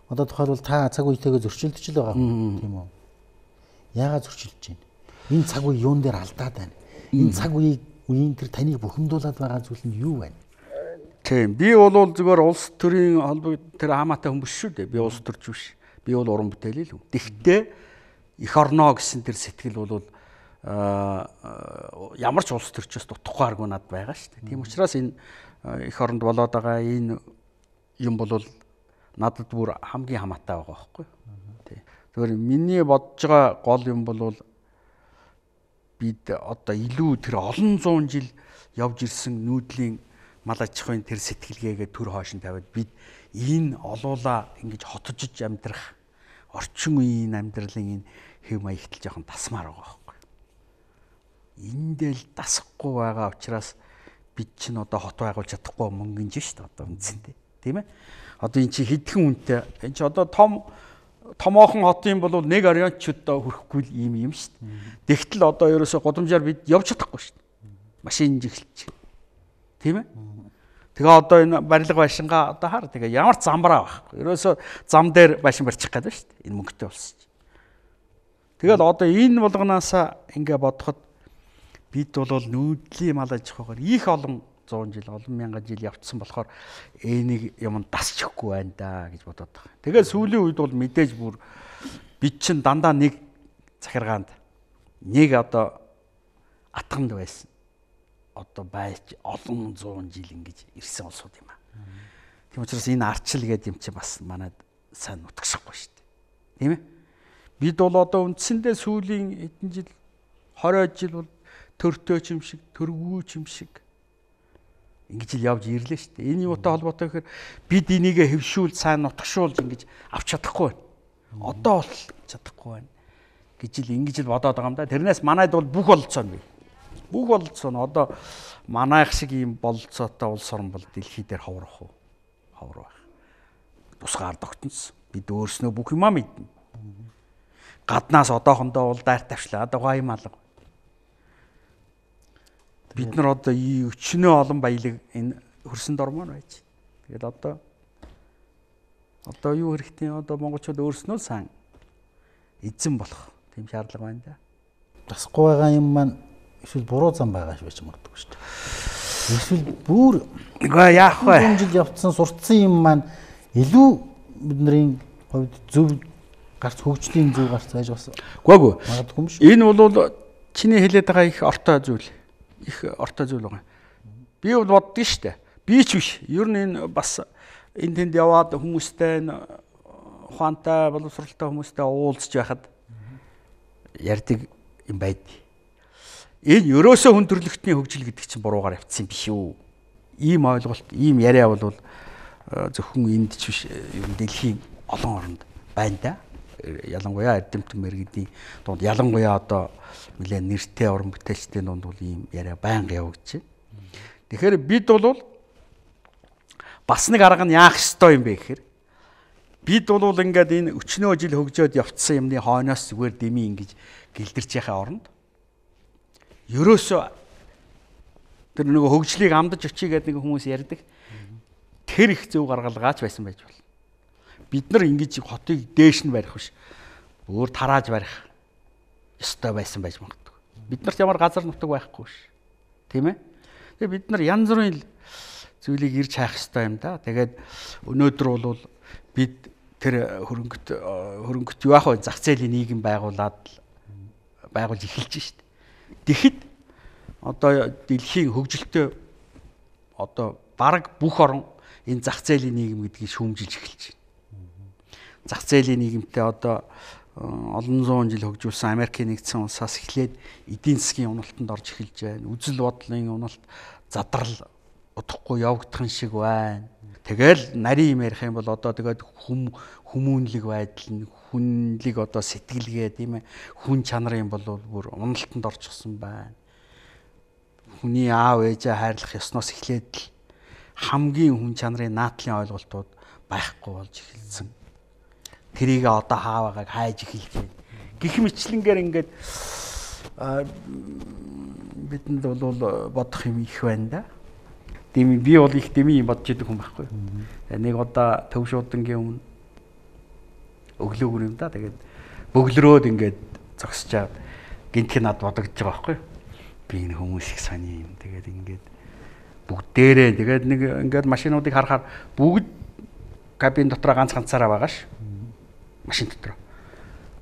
Одоо тухайлбал та цаг үетэйгээ зөрчилдөж л байгаа юм тийм үү? Яагаад зөрчилдөж байна? Энэ цаг үе юун дээр алдаад байна? Энэ цаг үеийн тэр таныг бухимдуулаад байгаа зүйл нь юу байна? Тийм. Би бол зүгээр улс төрийн холбоо тэр хамаатай хүн биш шүү дээ. Би улс төрч биш. Би бол уран бүтээлээ л. Тэгтээ эх орноо гэсэн тэр сэтгэл бол ямар ч улс төрчөөс дутахгүйргүй надад байгаа шүү дээ. Тийм учраас энэ эх оронд болоод байгаа энэ юм бол надад бүр хамгийн хамаатай байгаа байхгүй. Тийм. Тэгвэл миний бодож байгаа гол юм бол бид одоо илүү тэр олон зуун жил явж ирсэн нүүдлийн мал аж ахуйн тэр сэтгэлгээгээ төр хойш нь тавиад бид энэ олуула ингэж хотожж амьдрах орчин үеийн амьдралын энэ хэв маягтал жоохон тасмаар байгаа байхгүй. Эндээ л дасахгүй байгаа учраас бид чинь одоо хот байгуулж чадахгүй мөнгөн ч шүү дээ одоо үндсэндээ. Тийм ээ? Одоо эн чи хэдхэн үнэтэй. Эн чи одоо томоохон хотын бол нэг ориончудаа хүрэхгүй л ийм юм шүү дээ. Тэгтэл одоо ерөөсө годамжаар бид явж чадахгүй шүү дээ. Машин жиглэж. Тийм ээ? Тэгээ одоо энэ барилга байшингаа одоо хар тэгээ ямар ч замбараа байхгүй. Ерөөсө зам дээр байшин барьчих гэдэг шүү дээ. Энэ мөнгөтэй болсон чинь. Тэгэл одоо энэ болгоноосаа ингээ бодоход бид бол нүүдлийн мал аж ахуйгаар их олон 100 жил, олон мянган жил явцсан болохоор энийг юм дасчихгүй байна да гэж бодоод байгаа. Тэгээ сүүлийн үед бол мэдээж бүр бид чинь дандаа нэг захиргаанд нэг одоо атганд байсан. Одоо байж олон 100 жил ингэж ирсэн улсууд юм аа. Тийм учраас энэ арчил гэдэг юм чи бас манайд сайн нутагсахгүй шүү дээ. Тийм ээ? Бид бол одоо үндсэндээ сүүлийн хэдэн жил 20 жил бол төртөө ч юм шиг, төргүү ч юм шиг ингэж л явж ирлээ шүү дээ. Энэ юутай холбоотой гэхээр бид энийг хэвшүүл сайн нутагшуулж ингэж авч чадахгүй байна. Одоо бол чадахгүй байна гэж л ингэж л бодоод байгаа юм да. Тэрнээс манайд бол бүх бололцоо нь бий. Бүх бололцоо нь одоо манайх шиг ийм бололцоотой улс орн бол дэлхий дээр ховрох уу? Ховор байх. Тусгаар тогтносон. Бид өөрснөө бүх юмаа мэднэ. Гаднаас одоохондоо бол дайр тавьчлаа. Одоо гоё юм алга. Бид нар одоо өчнөө олон баялаг энэ хөрсөн дормоор байж. Тэгэл одоо юу хэрэгтэй? Одоо монголчууд өөрснөө сайн эзэн болох тийм шаардлага байна да. Дасахгүй байгаа юм маань эсвэл буруу зам байгаа байж магадгүй шүү дээ. Эсвэл бүр яах вэ? Жил явцсан сурцсан юм маань илүү бидний хувьд зөв гарц хөгжлийн зөв гарц байж бас. Гүйгүй. Магадгүй юм шүү. Энэ бол чиний хэлээд байгаа их ортой зүйл. Их ортой зүйл байгаа. Би бол боддгийн шүү дээ. Би ч биш. Ер нь энэ бас энэ тэнд яваад хүмүүстэй ухаантай боловсралтай хүмүүстэй уулзж байхад ярьдаг юм байдаг. Энэ ерөөсөө хүн төрөлхтний хөгжил гэдэг чинь буруугаар явцсан биш үү? Ийм ойлголт, ийм яриа бол зөвхөн энд ч биш, дэлхийн олон оронд байна да. Ялангуяа эрдэмтэн мэргэдийн дунд ялангуяа одоо нэлээд нэртэй уран бүтээлчдийн дунд бол ийм яриа байнга явагдаж байна. Тэгэхээр бид бол бас нэг арга нь яах ёстой юм бэ гэхээр бид бол ингээд энэ өчнөө жил хөгжөөд явцсан юмны хойноос зүгээр дэмий ингэж гэлдэрч яхаа оронд ерөөсөө тэр нөгөө хөгжлийг амдаж очие гэдэг нэг хүмүүс ярьдаг. Тэр их зөв гаргалгаач байсан байж болно. Бид нар ингэж хотыг дээш нь барих биш. Өөр тарааж барих ёстой байсан байж магадгүй. Бид нарт ямар газар нутаг байхгүй биш. Тийм ээ? Тэгээ бид нар янз бүрийн зүйлийг ирж хайх ёстой юм да. Тэгээд өнөөдөр бол бид тэр хөрөнгөт юу аах вэ? Зах зээлийн нийгэм байгуулж эхэлж шít. Тэгэхэд одоо дэлхийн хөгжилтэй одоо бараг бүх орн энэ зах зээлийн нийгэм гэдгийг шүүмжилж эхэлж байна. Зах зээлийн нийгэмтэй одоо олон зуун жил хөгжүүлсэн Америкийн нэгдсэн улсаас эхлээд эдийн засгийн уналтанд орж эхэлж байна. Үзэл бодлын уналт задрал удахгүй явагдах шиг байна. Тэгэл нарийн юм ярих юм бол одоо тэгээд хүмүүнлэг байдал нь хүнлэг одоо сэтгэлгээ тийм ээ хүн чанарын бол бүр уналтанд орчихсон байна. Хүний аав ээжээ хайрлах ёсноос эхлээд л хамгийн хүн чанарын наадлын ойлголтууд байхгүй болж эхэлсэн. Тэрийг одоо хааваагааг хайж эхэлж байна. Гэх мэтлэнгээр ингээд бидэнд бол бодох юм их байна да. Би бол их дэмий бодож идэх хүн байхгүй. Нэг удаа төв шуудангийн өмнө өглөөгөр юм да. Тэгээд бөглөрөөд ингээд зогсчаад гинтх над бодогдож байгаа байхгүй. Би энэ хүмүүс их сони юм. Тэгээд ингээд бүгдээрээ тэгээд нэг ингээд машинуудыг харахаар бүгд кабин дотор ганцаараа байгаа ш. Машин дотор.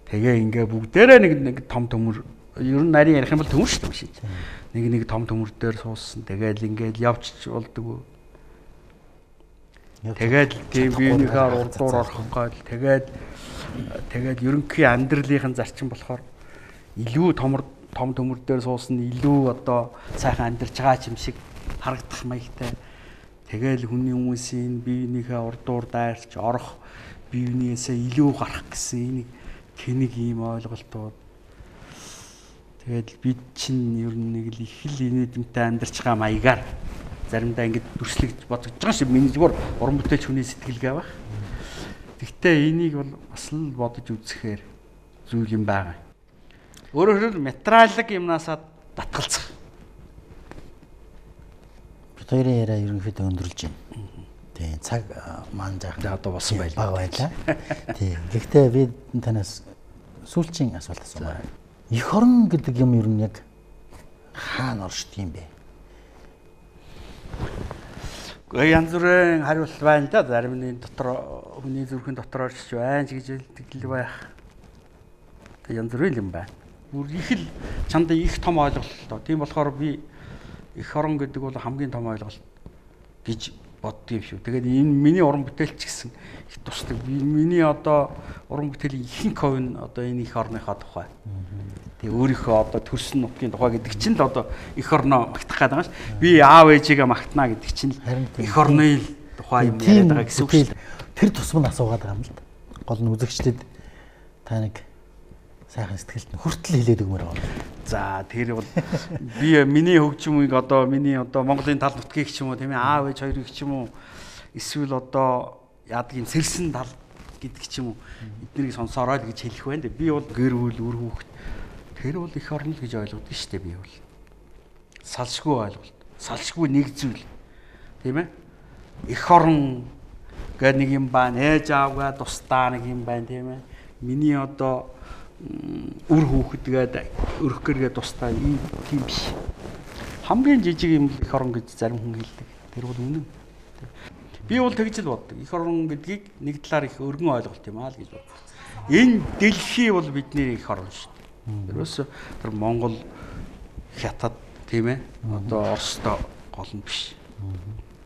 Тэгээ ингээ бүгдээрээ нэг том төмөр ер нь нарийн ярих юм бол төмөр шүү дээ машин. Нэг том төмөр дээр суусан. Тэгээд ингээд явчих болдгоо. Тэгээд тийм биенийхээ урдуур орох гал тэгээд ерөнхий амьдралынхын зарчим болохоор илүү том төмөр дээр суусан илүү одоо сайхан амьдарч байгаа юм шиг харагдах маягтай. Тэгэл хүний хүмүүсийн биенийхээ урдуур дайрч орох биенээсээ илүү гарах гэсэн тэнэг ийм ойлголтууд. Тэгээд бид чинь ер нь нэг л их л инээдэмтэй амьдарч байгаа маягаар заримдаа ингэж дүрслэгж бодож байгаа шиг миний зүгээр уран бүтээлч хүний сэтгэлгээ байх. Гэхдээ энийг бол бас л бодож үзэхээр зүйл юм байгаа. Өөрөөр хэлбэл материалог юмнасаа татгалзах. Бид хоёрын яриа ерөнхийдөө өндөрлж байна. Тийм цаг маань жаахан одоо болсон байлаа. Бага байлаа. Тийм. Гэхдээ би танаас сүүлчийн асуулт асуумаар. Эх орон гэдэг юм ер нь яг хаана оршдог юм бэ? Янз бүрийн хариулт байна да. Зарим нь дотор хүний зүрхэн дотор оршиж байна гэж хэлдэг байх. Янз бүрийн юм байна. Бүр их л чамд их том ойлголт тоо. Тийм болохоор би эх орон гэдэг бол хамгийн том ойлголт гэж боддгийм шүү. Тэгээд энэ миний уран бүтээлч гэсэн их тусдаг. Миний одоо уран бүтээлийн ихэнх хувь нь одоо энэ эх орныхоо тухай. Тэгээ өөрийнхөө одоо төрсөн нутгийн тухай гэдэг чинь л одоо эх орноо магтах гэдэг юм ш. Би аав ээжигээ магтана гэдэг чинь эх орны тухай юм яриад байгаа гэсэн үг шүү. Тэр тусмын асуугаад байгаа юм л да. Гол нь үзэгчдэд та нэг сайхан сэтгэлд хүртэл хилээд өгмөр байгаа. За тэр бол би миний хөгжмийг одоо Монголын тал нутгийг ч юм уу тийм ээ аав ээж хоёрыг ч юм уу эсвэл одоо яадаг юм сэрсэн тал гэдэг ч юм уу эднийг сонсороо л гэж хэлэх байна. Би бол гэр бүл үр хүүхэд тэр бол эх орно л гэж ойлгодог шүү дээ би бол. Салшгүй ойлголт. Салшгүй нэг зүйл. Тийм ээ? Эх орон гэдэг нэг юм байна. Ээж аавгаа тусдаа нэг юм байна тийм ээ? Миний одоо үр хүүхэдгээд өрхгөргээ тусдаа ийм тийм биш. Хамгийн жижиг юм эх орон гэж зарим хүн хэлдэг. Тэр бол үнэн. Би бол тэгж л боддог. Эх орон гэдгийг нэг талаар их өргөн ойлголт юм аа л гэж боддог. Энэ дэлхий бол бидний эх орон шүү дээ. Тэрөөс тэр Монгол, Хятад тийм ээ. Одоо Оростой гол нь биш.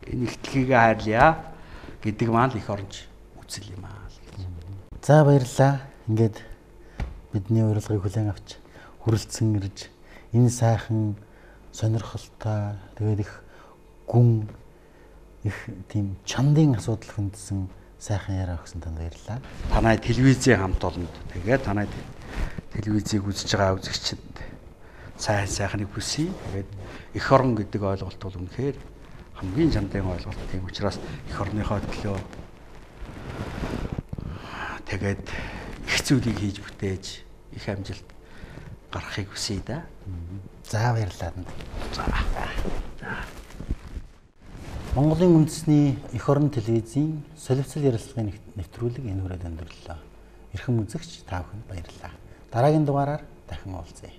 Энэ их дэлхийгээ хайрлая гэдэг маань эх оронч үзэл юм аа л гэж. За баярлалаа. Ингээд бидний урилгыг хүлээн авч хүрэлцэн ирж энэ сайхан сонирхолтой тэгээд их гүн их тийм чандын асуудал хөндсөн сайхан яриа өгсөн танд баярлалаа. Танай телевизийн хамт олонд тэгээд танай телевизийг үзэж байгаа үзэгчид сайхныг хүсье. Тэгээд эх орон гэдэг ойлголт бол үнэхээр хамгийн чандын ойлголт. Тийм учраас эх орныхоо төлөө тэгээд их зүйлийг хийж бүтээж их амжилт гаргахыг хүсье да. За баярлалаа. За. Монголын үндэсний эх орон телевизийн солилцол ярилцлагын нэвтрүүлэг энэ хүрээд өндөрлөө. Эрхэм үзэгч та бүхэнд баярлалаа. Дараагийн дугаараар дахин уулзъя.